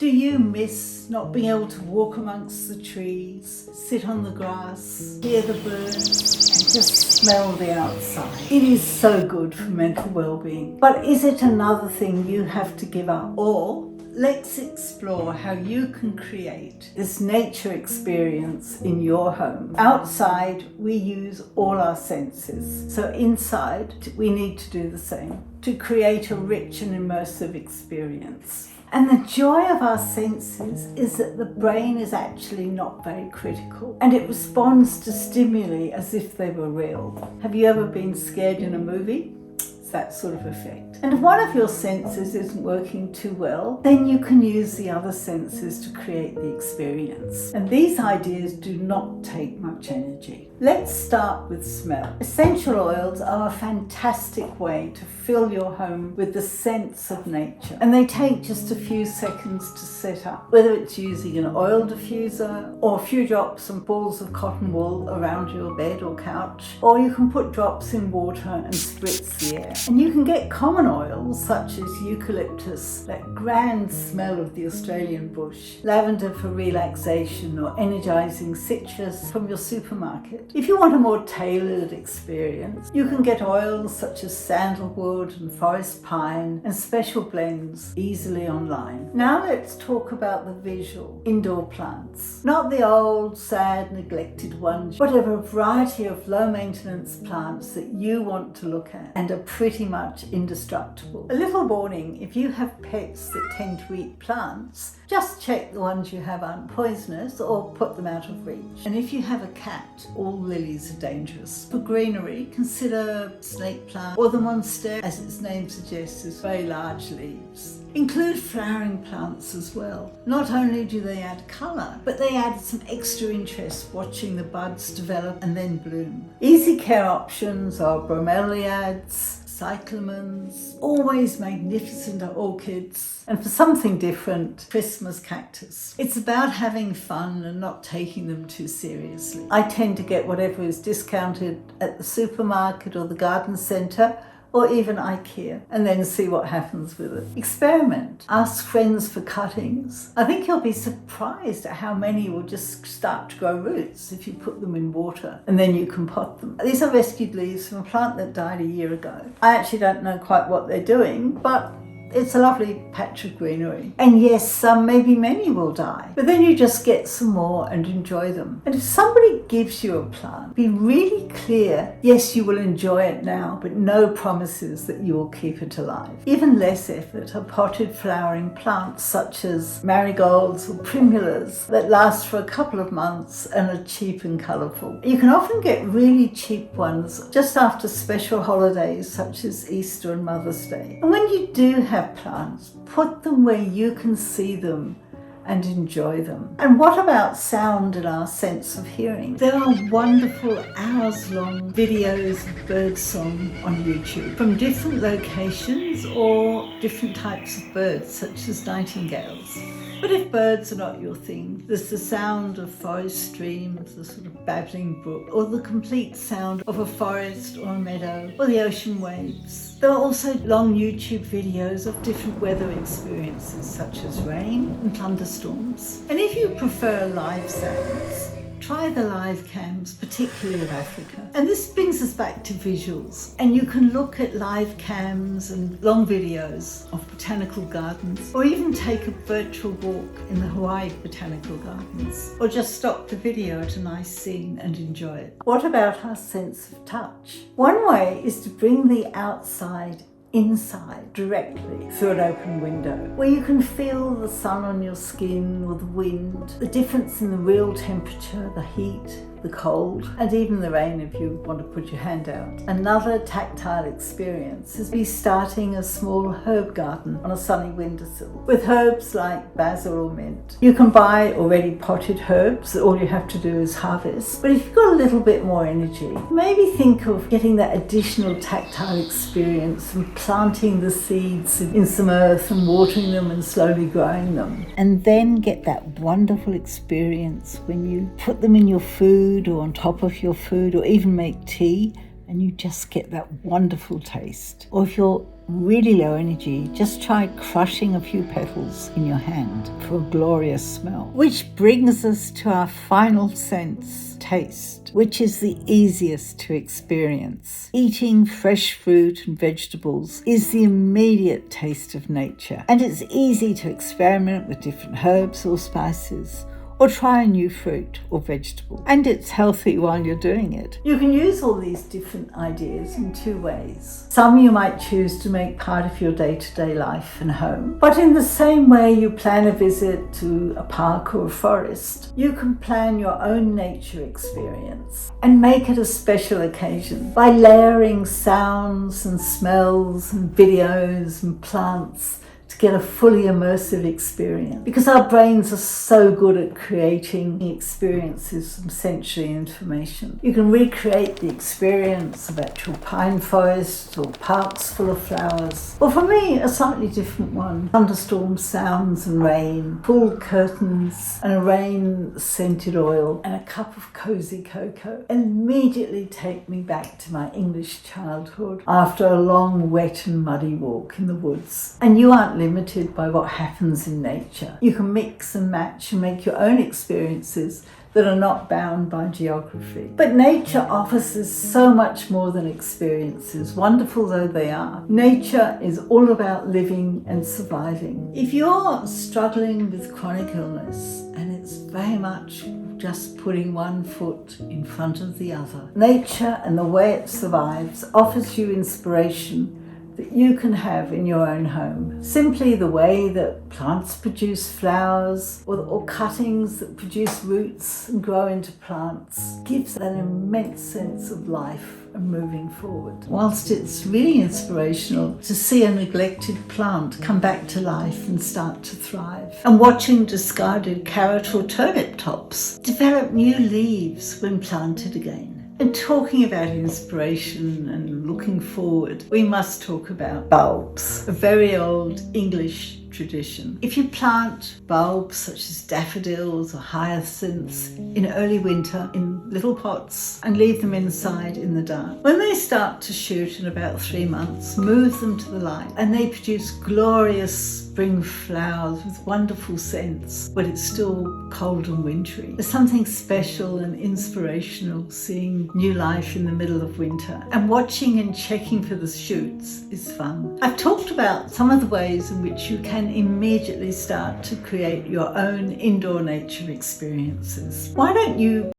Do you miss not being able to walk amongst the trees, sit on the grass, hear the birds, and just smell the outside? It is so good for mental well-being. But is it another thing you have to give up? Or let's explore how you can create this nature experience in your home. Outside, we use all our senses. So inside, we need to do the same to create a rich and immersive experience. And the joy of our senses is that the brain is actually not very critical and it responds to stimuli as if they were real. Have you ever been scared in a movie? It's that sort of effect. And if one of your senses isn't working too well, then you can use the other senses to create the experience. And these ideas do not take much energy. Let's start with smell. Essential oils are a fantastic way to fill your home with the sense of nature. And they take just a few seconds to set up, whether it's using an oil diffuser or a few drops and balls of cotton wool around your bed or couch, or you can put drops in water and spritz the air. And you can get common oils such as eucalyptus, that grand smell of the Australian bush, lavender for relaxation, or energizing citrus from your supermarket. If you want a more tailored experience, you can get oils such as sandalwood and forest pine and special blends easily online. Now let's talk about the visual indoor plants. Not the old, sad, neglected ones, but a variety of low maintenance plants that you want to look at and are pretty much indestructible. A little warning, if you have pets that tend to eat plants, just check the ones you have aren't poisonous or put them out of reach. And if you have a cat, all lilies are dangerous. For greenery, consider snake plant or the monstera, as its name suggests, has very large leaves. Include flowering plants as well. Not only do they add colour, but they add some extra interest watching the buds develop and then bloom. Easy care options are bromeliads, cyclamens, always magnificent orchids, and for something different, Christmas cactus. It's about having fun and not taking them too seriously. I tend to get whatever is discounted at the supermarket or the garden centre, or even IKEA, and then see what happens with it. Experiment. Ask friends for cuttings. I think you'll be surprised at how many will just start to grow roots if you put them in water, and then you can pot them. These are rescued leaves from a plant that died a year ago. I actually don't know quite what they're doing, but it's a lovely patch of greenery. And yes, some, maybe many will die, but then you just get some more and enjoy them. And if somebody gives you a plant, be really clear, yes, you will enjoy it now, but no promises that you will keep it alive. Even less effort are potted flowering plants such as marigolds or primulas that last for a couple of months and are cheap and colourful. You can often get really cheap ones just after special holidays such as Easter and Mother's Day. And when you do have plants, put them where you can see them and enjoy them. And what about sound and our sense of hearing? There are wonderful hours-long videos of birdsong on YouTube from different locations or different types of birds, such as nightingales. But if birds are not your thing, there's the sound of forest streams, the sort of babbling brook, or the complete sound of a forest or a meadow, or the ocean waves. There are also long YouTube videos of different weather experiences, such as rain and thunderstorms. And if you prefer live sounds, try the live cams, particularly of Africa. And this brings us back to visuals. And you can look at live cams and long videos of botanical gardens, or even take a virtual walk in the Hawaii Botanical Gardens, or just stop the video at a nice scene and enjoy it. What about our sense of touch? One way is to bring the outside inside directly through an open window, where you can feel the sun on your skin or the wind, the difference in the real temperature, the heat, the cold, and even the rain if you want to put your hand out. Another tactile experience is be starting a small herb garden on a sunny windowsill with herbs like basil or mint. You can buy already potted herbs, all you have to do is harvest. But if you've got a little bit more energy, maybe think of getting that additional tactile experience and planting the seeds in some earth and watering them and slowly growing them. And then get that wonderful experience when you put them in your food or on top of your food, or even make tea, and you just get that wonderful taste. Or if you're really low energy, just try crushing a few petals in your hand for a glorious smell. Which brings us to our final sense, taste, which is the easiest to experience. Eating fresh fruit and vegetables is the immediate taste of nature, and it's easy to experiment with different herbs or spices, or try a new fruit or vegetable. And it's healthy while you're doing it. You can use all these different ideas in two ways. Some you might choose to make part of your day-to-day life and home. But in the same way you plan a visit to a park or a forest, you can plan your own nature experience and make it a special occasion by layering sounds and smells and videos and plants to get a fully immersive experience, because our brains are so good at creating experiences from sensory information. You can recreate the experience of actual pine forests or parks full of flowers, or for me a slightly different one: thunderstorm sounds and rain, pulled curtains and a rain scented oil and a cup of cozy cocoa, and immediately take me back to my English childhood after a long wet and muddy walk in the woods. And you aren't limited by what happens in nature. You can mix and match and make your own experiences that are not bound by geography. But nature offers us so much more than experiences, wonderful though they are. Nature is all about living and surviving. If you're struggling with chronic illness, and it's very much just putting one foot in front of the other, nature and the way it survives offers you inspiration that you can have in your own home. Simply the way that plants produce flowers, or cuttings that produce roots and grow into plants, gives an immense sense of life and moving forward. Whilst it's really inspirational to see a neglected plant come back to life and start to thrive, and watching discarded carrot or turnip tops develop new leaves when planted again. And talking about inspiration and looking forward, we must talk about bulbs, a very old English tradition. If you plant bulbs such as daffodils or hyacinths in early winter in little pots and leave them inside in the dark, when they start to shoot in about 3 months, move them to the light and they produce glorious spring flowers with wonderful scents when it's still cold and wintry. There's something special and inspirational seeing new life in the middle of winter, and watching and checking for the shoots is fun. I've talked about some of the ways in which you can immediately start to create your own indoor nature experiences. Why don't you